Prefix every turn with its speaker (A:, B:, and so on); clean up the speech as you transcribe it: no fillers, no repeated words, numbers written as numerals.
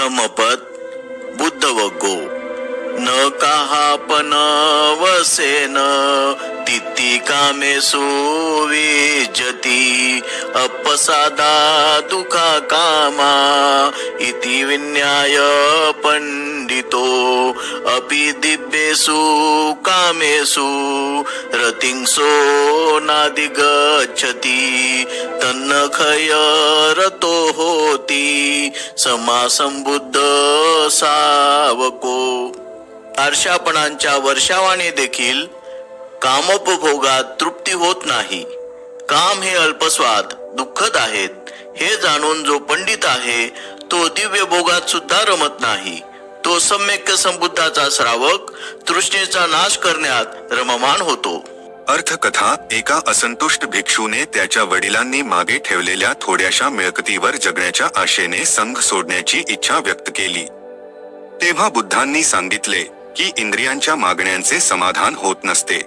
A: धम्मपद बुद्ध वग्गो न काहापन वसेन तित्ती कामेषु विजती अपसादा दुःखा कामा इति विन्याय पंडितो अपि दिव्येषु कामेषु रतिंसो नादिगच्छति तन्न खयरतो होती समासंबुद्ध सावको। आरशापणांच्या वर्षावाने देखील कामोपभोगात तृप्ती होत नाही। काम हे अल्पस्वाद दुःखद आहेत हे जाणून जो पंडित आहे तो दिव्य भोगात सुद्धा रमत नाही। तो सम्यक संबुद्धाचा श्रावक तृष्णेचा नाश करण्यात रममान होतो।
B: अर्थकथा। एका असंतुष्ट भिक्षूने त्याच्या वडिलांनी मागे ठेवलेल्या थोड्याशा मिळकतीवर जगण्याच्या आशेने संघ सोडण्याची इच्छा व्यक्त केली। तेव्हा बुद्धांनी सांगितले की इंद्रियांच्या मागण्यांचे समाधान होत नसते।